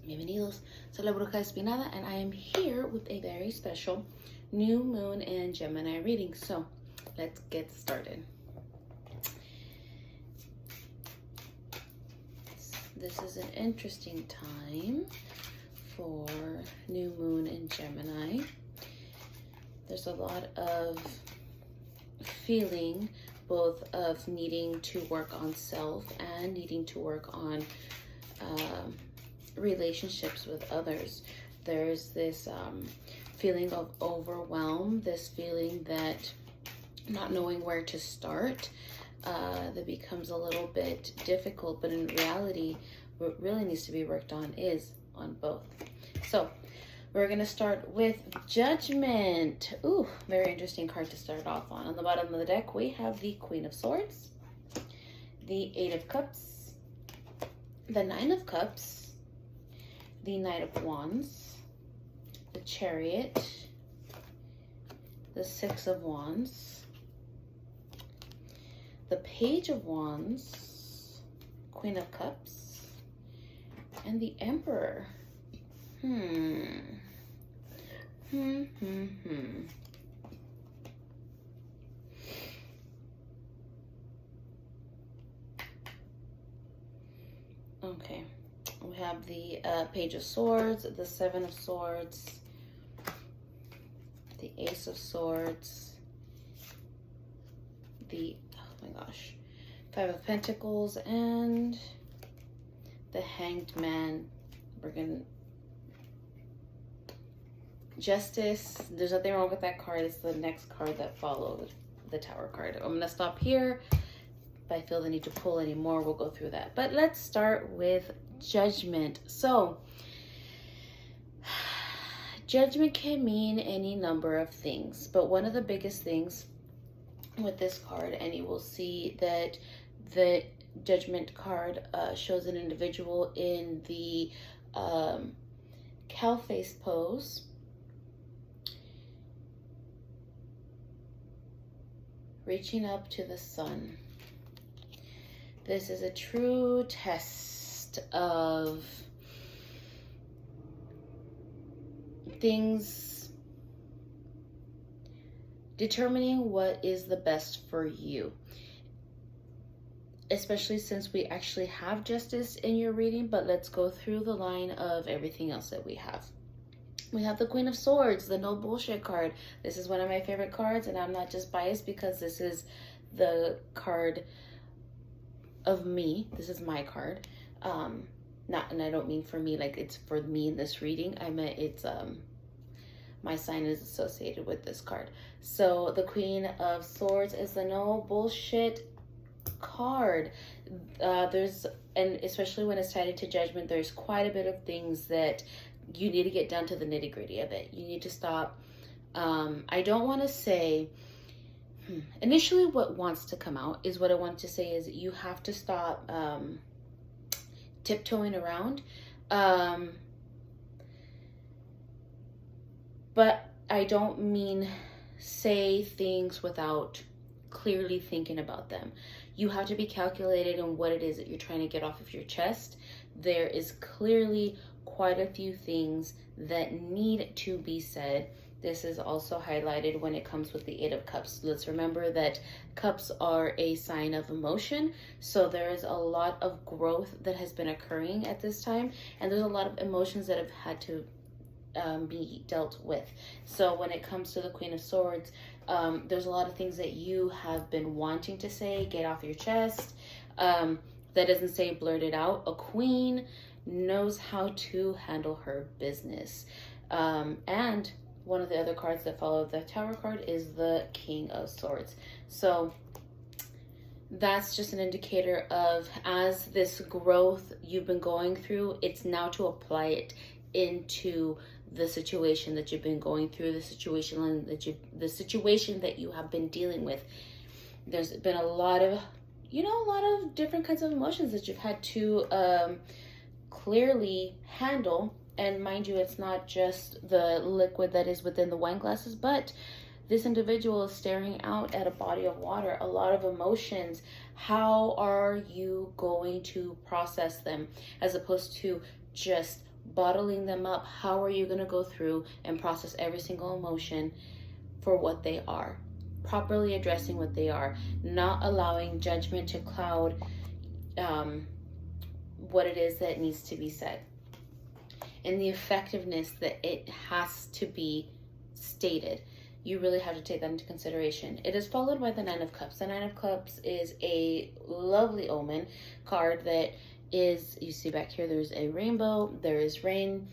Bienvenidos, soy la Bruja Espinada, and I am here with a very special new moon and Gemini reading. So let's get started. This is an interesting time for new moon and Gemini. There's a lot of feeling, both of needing to work on self and needing to work on relationships with others. There's this feeling of overwhelm, this feeling that not knowing where to start, that becomes a little bit difficult, but in reality, what really needs to be worked on is on both. So we're going to start with Judgment. Ooh, very interesting card to start off on. On the bottom of the deck, we have the Queen of Swords, the Eight of Cups, the Nine of Cups, the Knight of Wands, the Chariot, the Six of Wands, the Page of Wands, Queen of Cups, and the Emperor. Okay. We have the Page of Swords, the Seven of Swords, the Ace of Swords, the, oh my gosh, Five of Pentacles, and the Hanged Man. We're gonna, Justice. There's nothing wrong with that card. It's the next card that followed the Tower card. I'm gonna stop here. If I feel the need to pull any more, we'll go through that. But let's start with Judgment. So Judgment can mean any number of things, but one of the biggest things with this card, and you will see that the Judgment card shows an individual in the cow face pose, reaching up to the sun. This is a true test of things, determining what is the best for you. Especially since we actually have Justice in your reading, but let's go through the line of everything else that we have. We have the Queen of Swords, the no bullshit card. This is one of my favorite cards, and I'm not just biased because this is the card of me. This is my card. And I don't mean for me like it's for me in this reading. I meant it's my sign is associated with this card. So the Queen of Swords is the no bullshit card. And especially when it's tied into Judgment, there's quite a bit of things that you need to get down to the nitty gritty of it. You need to stop. I don't want to say, initially what wants to come out is what I want to say is you have to stop tiptoeing around. But I don't mean say things without clearly thinking about them. You have to be calculated on what it is that you're trying to get off of your chest. There is clearly quite a few things that need to be said. This is also highlighted when it comes with the Eight of Cups. Let's remember that cups are a sign of emotion. So there is a lot of growth that has been occurring at this time. And there's a lot of emotions that have had to be dealt with. So when it comes to the Queen of Swords, there's a lot of things that you have been wanting to say, get off your chest. That doesn't say blurt it out. A queen knows how to handle her business. And one of the other cards that follow the Tower card is the King of Swords. So that's just an indicator of, as this growth you've been going through, it's now to apply it into the situation that you've been going through, the situation that you have been dealing with. There's been a lot of different kinds of emotions that you've had to clearly handle. And mind you, it's not just the liquid that is within the wine glasses, but this individual is staring out at a body of water, a lot of emotions. How are you going to process them, as opposed to just bottling them up, how are you going to go through and process every single emotion for what they are? Properly addressing what they are, not allowing judgment to cloud what it is that needs to be said, and the effectiveness that it has to be stated. You really have to take that into consideration. It is followed by the Nine of Cups. The Nine of Cups is a lovely omen card that is, you see back here, there's a rainbow, there is rain,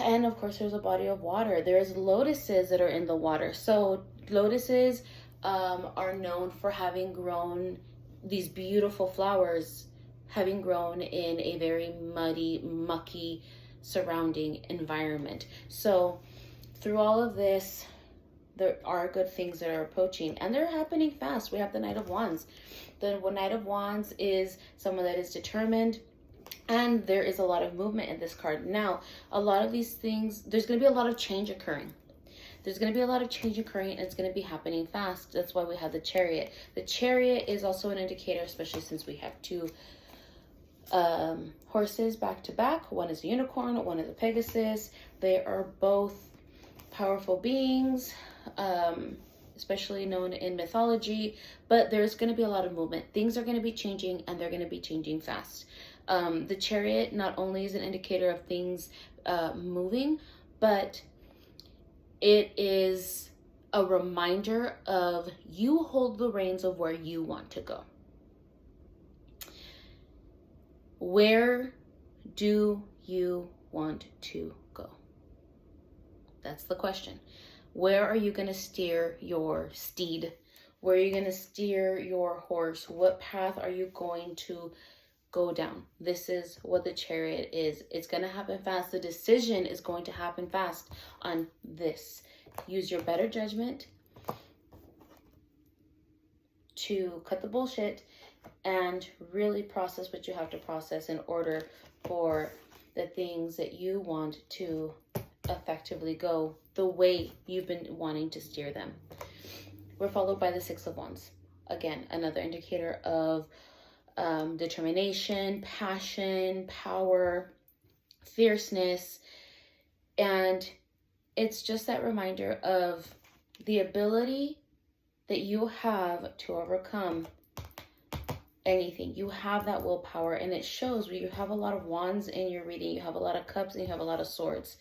and of course there's a body of water. There's lotuses that are in the water. So lotuses are known for having grown these beautiful flowers, having grown in a very muddy, mucky surrounding environment. So through all of this, there are good things that are approaching, and they're happening fast. We have the Knight of Wands. The Knight of Wands is someone that is determined, and there is a lot of movement in this card. Now, a lot of these things, there's going to be a lot of change occurring. There's going to be a lot of change occurring, and it's going to be happening fast. That's why we have the Chariot. The Chariot is also an indicator, especially since we have two horses back to back. One is a unicorn, one is a Pegasus. They are both powerful beings, especially known in mythology, but there's going to be a lot of movement. Things are going to be changing, and they're going to be changing fast. The Chariot not only is an indicator of things moving, but it is a reminder of you hold the reins of where you want to go. Where do you want to go? That's the question. Where are you going to steer your steed? Where are you going to steer your horse? What path are you going to go down? This is what the Chariot is. It's going to happen fast. The decision is going to happen fast on this. Use your better judgment to cut the bullshit and really process what you have to process in order for the things that you want to effectively go the way you've been wanting to steer them. We're followed by the Six of Wands. Again, another indicator of determination, passion, power, fierceness, and it's just that reminder of the ability that you have to overcome anything. You have that willpower, and it shows when you have a lot of wands in your reading. You have a lot of cups, and you have a lot of swords.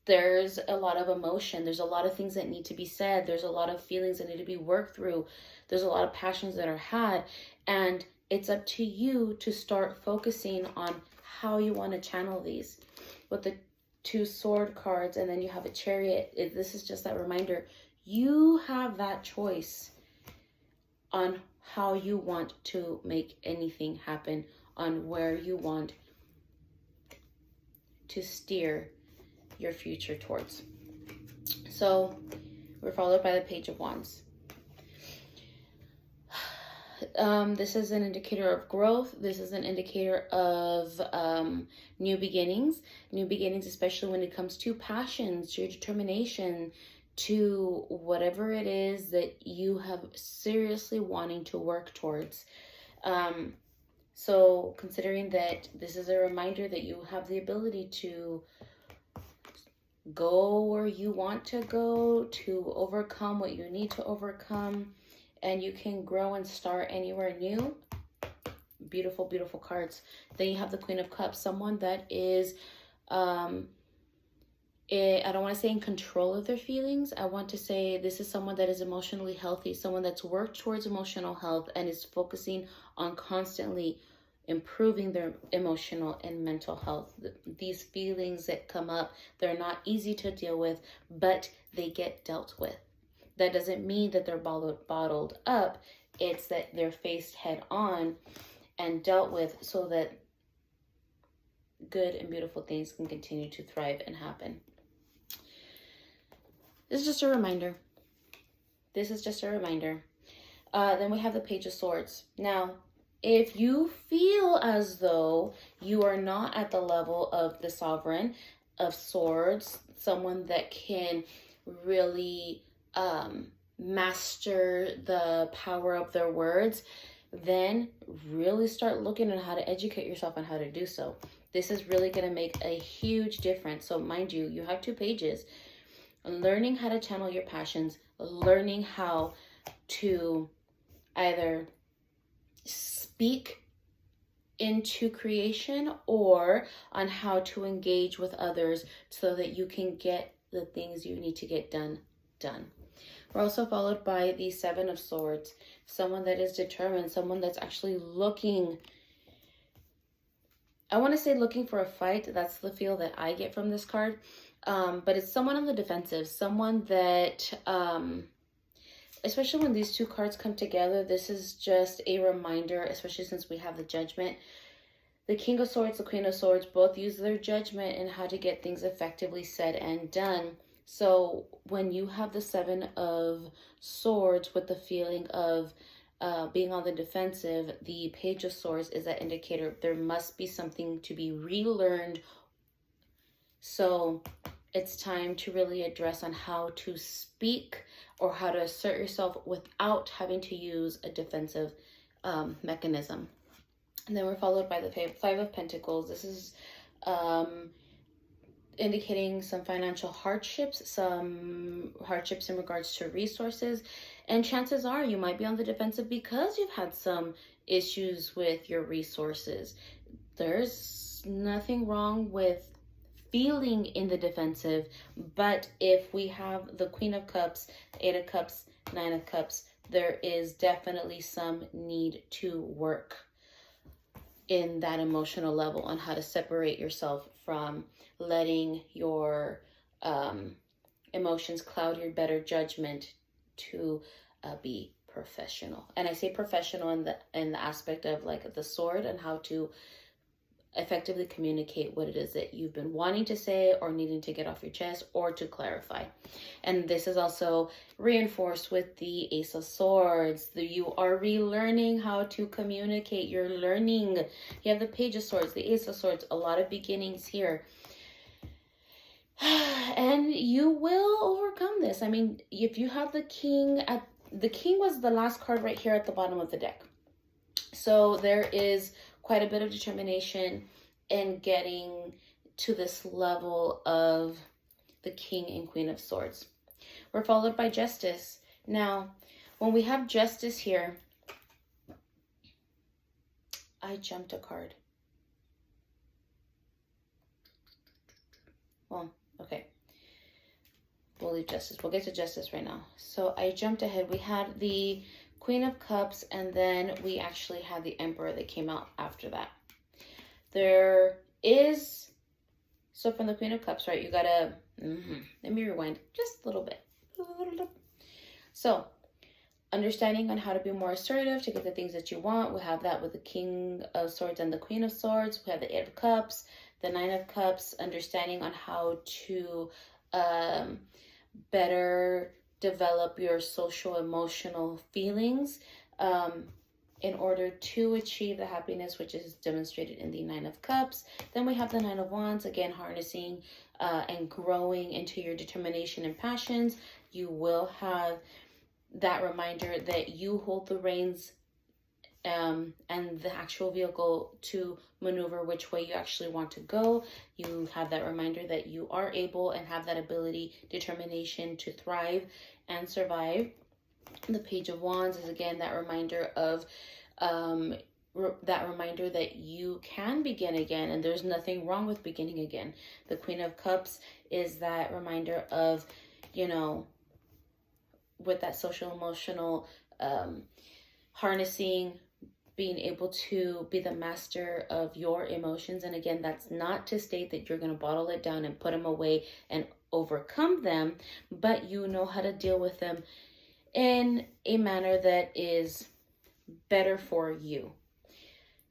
There's a lot of emotion. There's a lot of things that need to be said. There's a lot of feelings that need to be worked through. There's a lot of passions that are had, and it's up to you to start focusing on how you want to channel these. With the two sword cards, and then you have a Chariot, this is just that reminder. You have that choice on how you want to make anything happen, on where you want to steer your future towards. So we're followed by the Page of Wands. This is an indicator of growth. This is an indicator of new beginnings. New beginnings, especially when it comes to passions, your determination, to whatever it is that you have seriously wanting to work towards. So considering that this is a reminder that you have the ability to go where you want to go, to overcome what you need to overcome, and you can grow and start anywhere new. Beautiful, beautiful cards. Then you have the Queen of Cups, someone that is, I don't want to say in control of their feelings. I want to say this is someone that is emotionally healthy, someone that's worked towards emotional health and is focusing on constantly improving their emotional and mental health. These feelings that come up, they're not easy to deal with, but they get dealt with. That doesn't mean that they're bottled up. It's that they're faced head on and dealt with so that good and beautiful things can continue to thrive and happen. This is just a reminder. This is just a reminder. Then we have the Page of Swords. Now, if you feel as though you are not at the level of the Sovereign of Swords, someone that can really master the power of their words, then really start looking at how to educate yourself on how to do so. This is really going to make a huge difference. So mind you, you have 2 pages. Learning how to channel your passions, learning how to either speak into creation or on how to engage with others so that you can get the things you need to get done. We're also followed by the 7 of Swords, someone that is determined, someone that's actually looking, I want to say looking for a fight. That's the feel that I get from this card. But it's someone on the defensive, someone that, especially when these 2 cards come together, this is just a reminder, especially since we have the Judgment. The King of Swords, the Queen of Swords, both use their judgment in how to get things effectively said and done. So when you have the 7 of Swords with the feeling of being on the defensive, the Page of Swords is that indicator. There must be something to be relearned. So it's time to really address on how to speak or how to assert yourself without having to use a defensive mechanism. And then we're followed by the 5 of Pentacles. This is indicating some financial hardships, some hardships in regards to resources. And chances are you might be on the defensive because you've had some issues with your resources. There's nothing wrong with feeling in the defensive, but if we have the Queen of Cups, 8 of Cups, 9 of Cups, there is definitely some need to work in that emotional level on how to separate yourself from letting your emotions cloud your better judgment to be professional. And I say professional in the aspect of like the sword and how to effectively communicate what it is that you've been wanting to say or needing to get off your chest or to clarify. And this is also reinforced with the Ace of Swords. You are relearning how to communicate. You're learning. You have the Page of Swords, the Ace of Swords, a lot of beginnings here. And you will overcome this. I mean, if you have the King, the King was the last card right here at the bottom of the deck. So there is quite a bit of determination in getting to this level of the King and Queen of Swords. We're followed by Justice. Now, when we have Justice here, I jumped a card. Well, okay. We'll leave Justice. We'll get to Justice right now. So I jumped ahead. We had the Queen of Cups, and then we actually had the Emperor that came out after that. There is, so from the Queen of Cups, right, you gotta, let me rewind just a little bit. So, understanding on how to be more assertive to get the things that you want. We have that with the King of Swords and the Queen of Swords. We have the 8 of Cups, the 9 of Cups, understanding on how to better develop your social emotional feelings in order to achieve the happiness, which is demonstrated in the 9 of Cups. Then we have the 9 of Wands, again harnessing and growing into your determination and passions. You will have that reminder that you hold the reins and the actual vehicle to maneuver which way you actually want to go. You have that reminder that you are able and have that ability, determination to thrive and survive. The Page of Wands is again that reminder of that you can begin again, and there's nothing wrong with beginning again. The Queen of Cups is that reminder of, you know, with that social emotional harnessing, being able to be the master of your emotions. And again, that's not to state that you're going to bottle it down and put them away and overcome them, but you know how to deal with them in a manner that is better for you.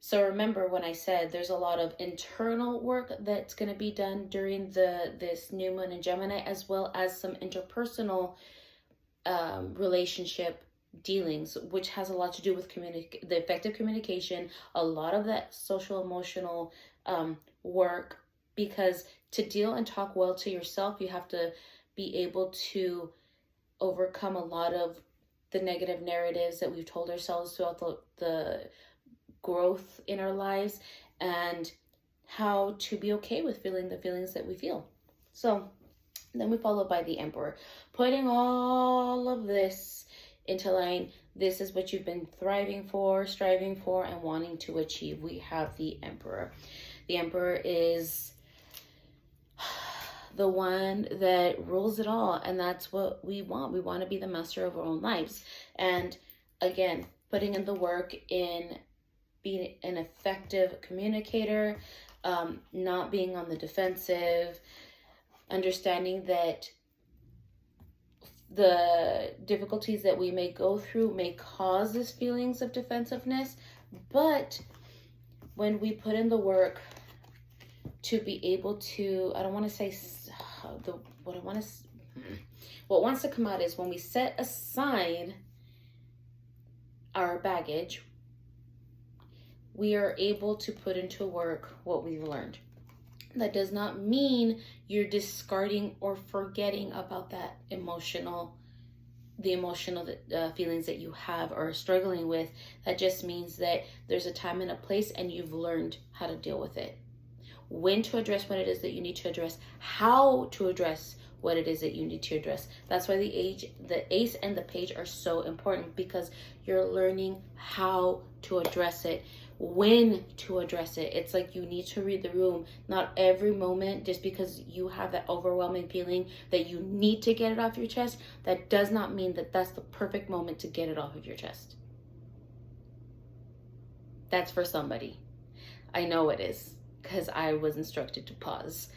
So remember when I said there's a lot of internal work that's going to be done during this new moon in Gemini, as well as some interpersonal relationship dealings, which has a lot to do with the effective communication, a lot of that social emotional work, because to deal and talk well to yourself, you have to be able to overcome a lot of the negative narratives that we've told ourselves throughout the growth in our lives, and how to be okay with feeling the feelings that we feel. So then we follow by the Emperor, putting all of this into line. This is what you've been thriving for, striving for, and wanting to achieve. We have the Emperor. The Emperor is the one that rules it all, and that's what we want. We want to be the master of our own lives. And again, putting in the work in being an effective communicator, not being on the defensive, understanding that the difficulties that we may go through may cause these feelings of defensiveness, but when we put in the work to be able to, I don't want to say what wants to come out is when we set aside our baggage, we are able to put into work what we've learned. That does not mean you're discarding or forgetting about that emotional feelings that you have or are struggling with. That just means that there's a time and a place, and you've learned how to deal with it. When to address what it is that you need to address, how to address what it is that you need to address. That's why the ace and the page are so important, because you're learning how to address it, when to address it. It's like you need to read the room. Not every moment, just because you have that overwhelming feeling that you need to get it off your chest, that does not mean that that's the perfect moment to get it off of your chest. That's for somebody. I know it is, because I was instructed to pause.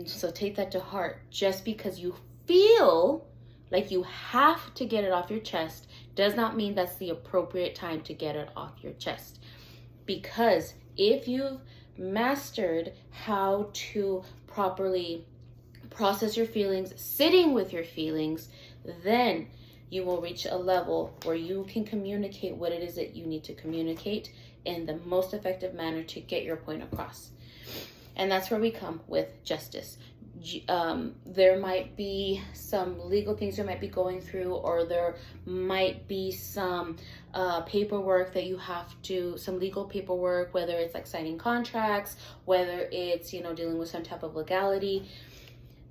So take that to heart. Just because you feel like you have to get it off your chest does not mean that's the appropriate time to get it off your chest. Because if you've mastered how to properly process your feelings, sitting with your feelings, then you will reach a level where you can communicate what it is that you need to communicate in the most effective manner to get your point across. And that's where we come with justice. There might be some legal things you might be going through, or there might be some paperwork that you have to, some legal paperwork, whether it's like signing contracts, whether it's, dealing with some type of legality.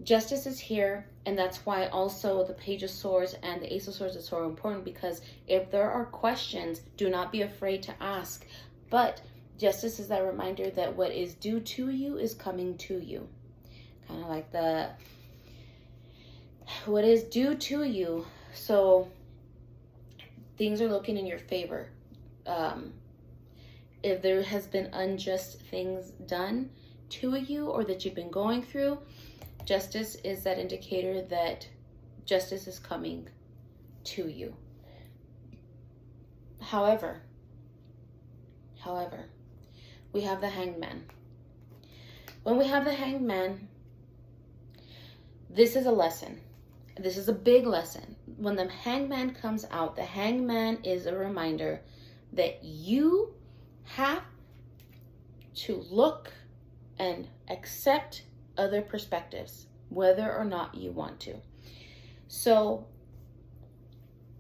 Justice is here, and that's why also the Page of Swords and the Ace of Swords is so important, because if there are questions, do not be afraid to ask. But justice is that reminder that what is due to you is coming to you. Kind of like what is due to you. So things are looking in your favor. If there has been unjust things done to you or that you've been going through, justice is that indicator that justice is coming to you. However, we have the Hangman. When we have the Hangman, this is a lesson. This is a big lesson. When the Hangman comes out, the Hangman is a reminder that you have to look and accept other perspectives, whether or not you want to. So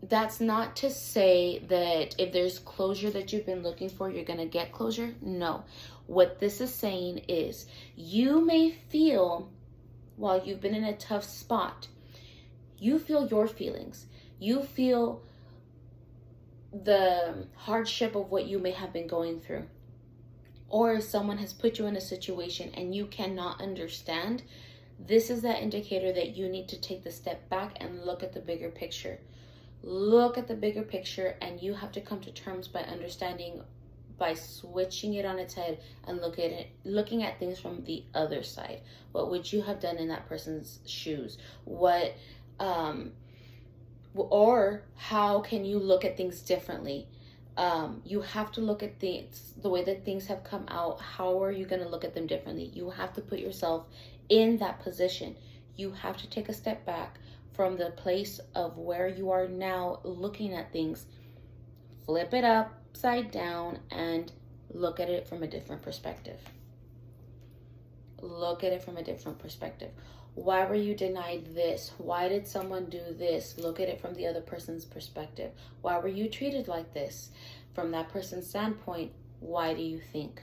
that's not to say that if there's closure that you've been looking for, you're going to get closure. No. What this is saying is you may feel, while you've been in a tough spot, you feel your feelings. You feel the hardship of what you may have been going through. Or if someone has put you in a situation and you cannot understand, this is that indicator that you need to take the step back and look at the bigger picture. Look at the bigger picture, and you have to come to terms by understanding, by switching it on its head and looking at things from the other side. What would you have done in that person's shoes? Or how can you look at things differently? You have to look at things the way that things have come out. How are you going to look at them differently? You have to put yourself in that position. You have to take a step back from the place of where you are now looking at things, flip it upside down, and look at it from a different perspective. Look at it from a different perspective. Why were you denied this? Why did someone do this? Look at it from the other person's perspective. Why were you treated like this? From that person's standpoint, why do you think?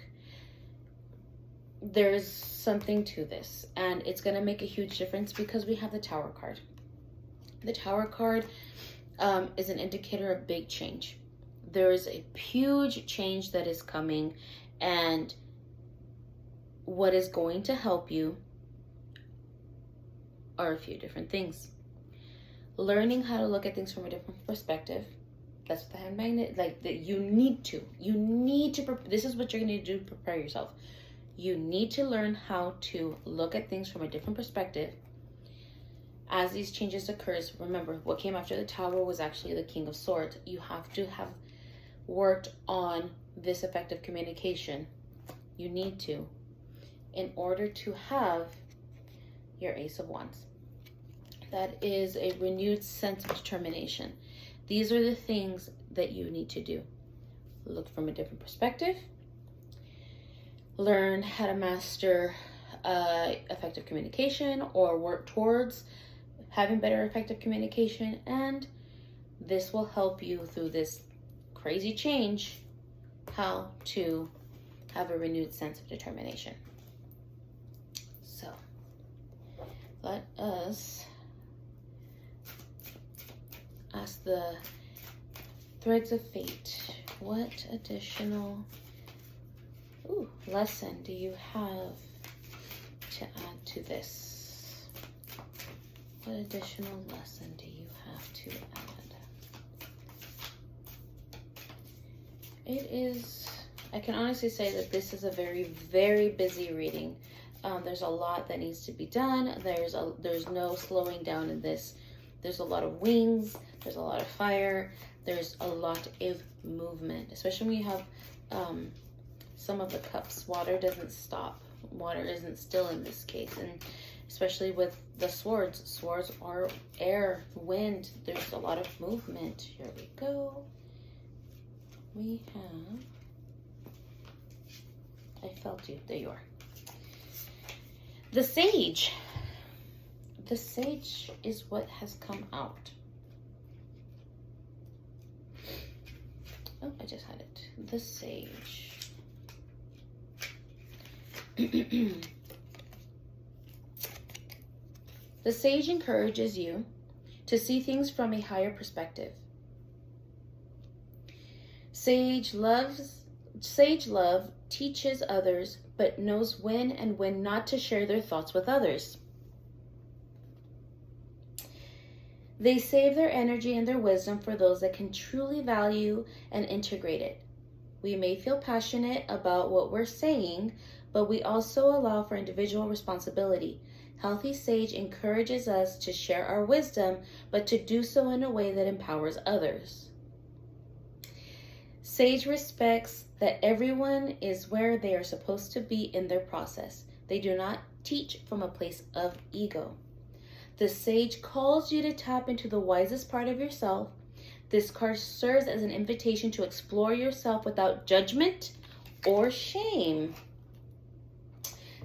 There's something to this, and it's going to make a huge difference because we have the Tower card. The Tower card is an indicator of big change. There is a huge change that is coming, and what is going to help you are a few different things. Learning how to look at things from a different perspective. That's what the hand magnet, like, that you need to, this is what you're going to do to prepare yourself. You need to learn how to look at things from a different perspective. As these changes occurs, remember, what came after the Tower was actually the King of Swords. You have to have worked on this effective communication. You need to, in order to have your Ace of Wands. That is a renewed sense of determination. These are the things that you need to do. Look from a different perspective. Learn how to master effective communication, or work towards having better effective communication. And this will help you through this crazy change, how to have a renewed sense of determination. So let us ask the threads of fate. What additional lesson do you have to add to this? What additional lesson do you have to add? It is, I can honestly say that this is a very, very busy reading. There's a lot that needs to be done. There's no slowing down in this. There's a lot of wings. There's a lot of fire. There's a lot of movement, especially when you have some of the cups. Water doesn't stop. Water isn't still in this case. And especially with the swords. Swords are air, wind. There's a lot of movement. Here we go. We have, I felt you. There you are. The Sage. The Sage is what has come out. Oh, I just had it. The Sage. The Sage encourages you to see things from a higher perspective. Sage love teaches others, but knows when and when not to share their thoughts with others. They save their energy and their wisdom for those that can truly value and integrate it. We may feel passionate about what we're saying, but we also allow for individual responsibility. Healthy Sage encourages us to share our wisdom, but to do so in a way that empowers others. Sage respects that everyone is where they are supposed to be in their process. They do not teach from a place of ego. The Sage calls you to tap into the wisest part of yourself. This card serves as an invitation to explore yourself without judgment or shame.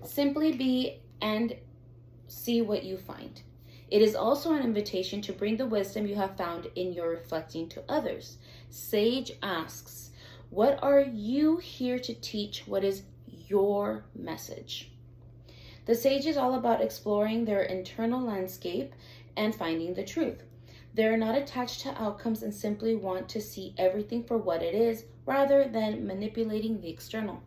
Simply be and see what you find. It is also an invitation to bring the wisdom you have found in your reflecting to others. Sage asks, what are you here to teach? What is your message? The Sage is all about exploring their internal landscape and finding the truth. They're not attached to outcomes and simply want to see everything for what it is, rather than manipulating the external.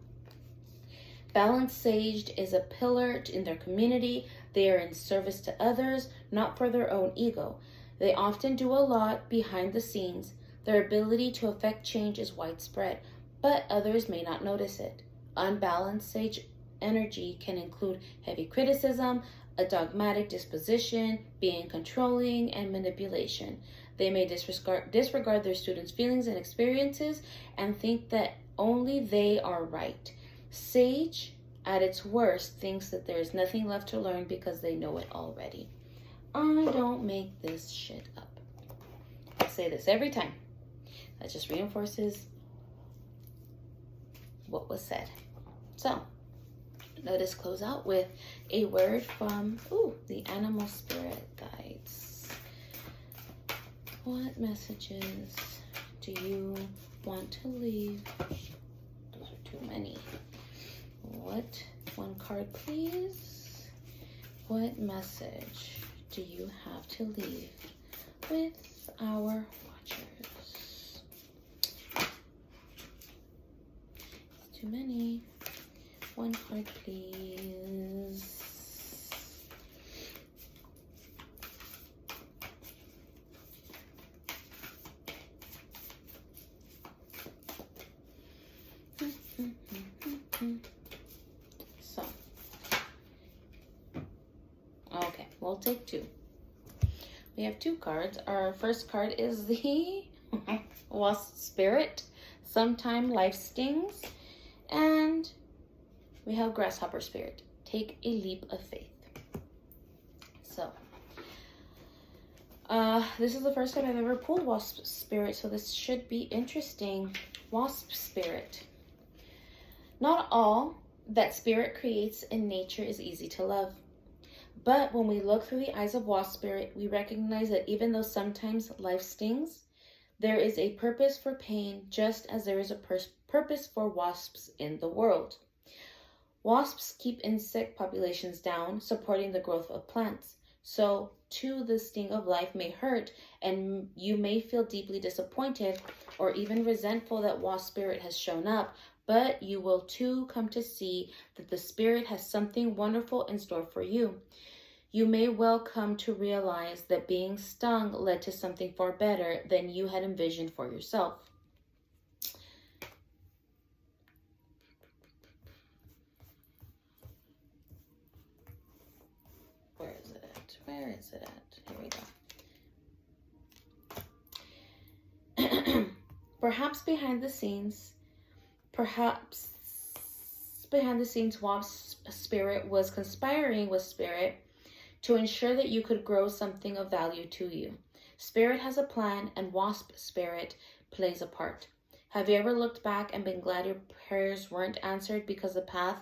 Balanced Sage is a pillar in their community. They are in service to others, not for their own ego. They often do a lot behind the scenes. Their ability to affect change is widespread, but others may not notice it. Unbalanced Sage energy can include heavy criticism, a dogmatic disposition, being controlling, and manipulation. They may disregard their students' feelings and experiences and think that only they are right. Sage, at its worst, thinks that there is nothing left to learn because they know it already. I don't make this shit up. I say this every time. That just reinforces what was said. So, Let us close out with a word from the animal spirit guides. What messages do you want to leave? Those are too many. What? One card, please. What message do you have to leave with our watchers? It's too many. One card, please. So, okay, we'll take two. We have two cards. Our first card is the Wasp Spirit. Sometime life stings. And we have Grasshopper Spirit. Take a leap of faith. So, this is the first time I've ever pulled Wasp Spirit, so this should be interesting. Wasp Spirit. Not all that spirit creates in nature is easy to love. But when we look through the eyes of Wasp Spirit, we recognize that even though sometimes life stings, there is a purpose for pain, just as there is a purpose for wasps in the world. Wasps keep insect populations down, supporting the growth of plants. So, too, the sting of life may hurt, and you may feel deeply disappointed or even resentful that Wasp Spirit has shown up, but you will too come to see that the Spirit has something wonderful in store for you. You may well come to realize that being stung led to something far better than you had envisioned for yourself. Where is it at? Where is it at? Here we go. Perhaps behind the scenes, Wasp Spirit was conspiring with Spirit to ensure that you could grow something of value to you. Spirit has a plan, and Wasp Spirit plays a part. Have you ever looked back and been glad your prayers weren't answered because the path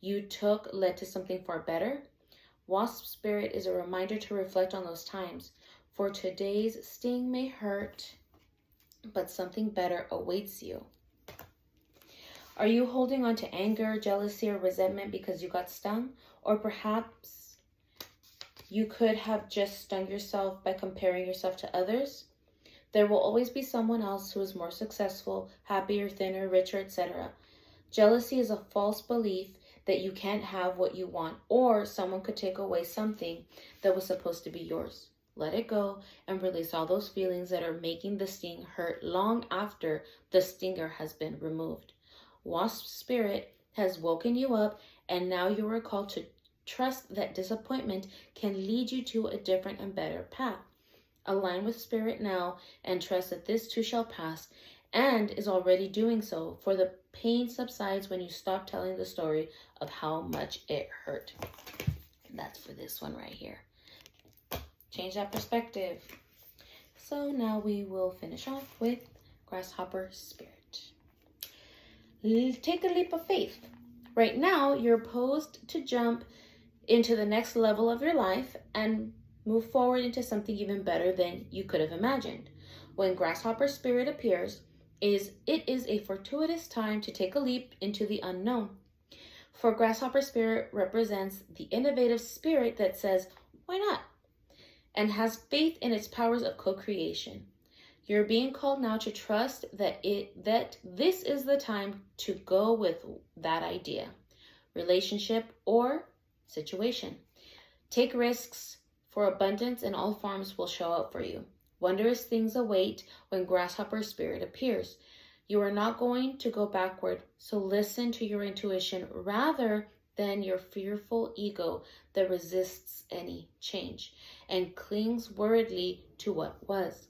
you took led to something far better? Wasp Spirit is a reminder to reflect on those times, for today's sting may hurt, but something better awaits you. Are you holding on to anger, jealousy, or resentment because you got stung? Or perhaps you could have just stung yourself by comparing yourself to others? There will always be someone else who is more successful, happier, thinner, richer, etc. Jealousy is a false belief that you can't have what you want, or someone could take away something that was supposed to be yours. Let it go and release all those feelings that are making the sting hurt long after the stinger has been removed. Wasp Spirit has woken you up, and now you are called to trust that disappointment can lead you to a different and better path. Align with Spirit now and trust that this too shall pass, and is already doing so, for the pain subsides when you stop telling the story of how much it hurt. And that's for this one right here. Change that perspective. So now we will finish off with Grasshopper Spirit. Take a leap of faith. Right now, you're posed to jump into the next level of your life and move forward into something even better than you could have imagined. When Grasshopper Spirit appears, it is a fortuitous time to take a leap into the unknown. For Grasshopper Spirit represents the innovative spirit that says, why not? And has faith in its powers of co-creation. You're being called now to trust that this is the time to go with that idea, relationship, or situation. Take risks, for abundance in all forms will show up for you. Wondrous things await when Grasshopper Spirit appears. You are not going to go backward, so listen to your intuition rather than your fearful ego that resists any change and clings worriedly to what was.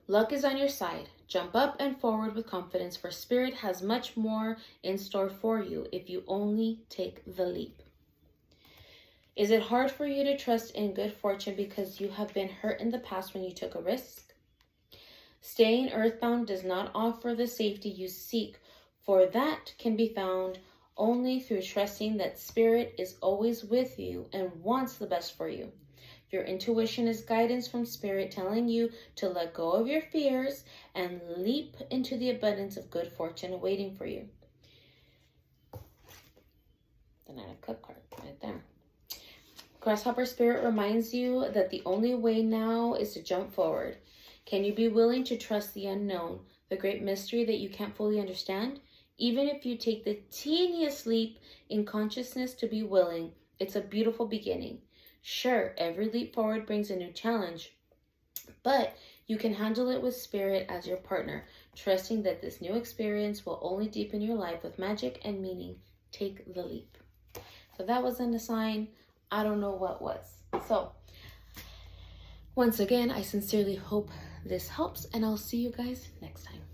Luck is on your side. Jump up and forward with confidence, for Spirit has much more in store for you if you only take the leap. Is it hard for you to trust in good fortune because you have been hurt in the past when you took a risk? Staying earthbound does not offer the safety you seek, for that can be found only through trusting that Spirit is always with you and wants the best for you. Your intuition is guidance from Spirit telling you to let go of your fears and leap into the abundance of good fortune awaiting for you. The Nine of Cups card right there. Grasshopper Spirit reminds you that the only way now is to jump forward. Can you be willing to trust the unknown, the great mystery that you can't fully understand? Even if you take the teeniest leap in consciousness to be willing, it's a beautiful beginning. Sure, every leap forward brings a new challenge, but you can handle it with Spirit as your partner, trusting that this new experience will only deepen your life with magic and meaning. Take the leap. So that wasn't a sign. I don't know what was. So once again, I sincerely hope this helps, and I'll see you guys next time.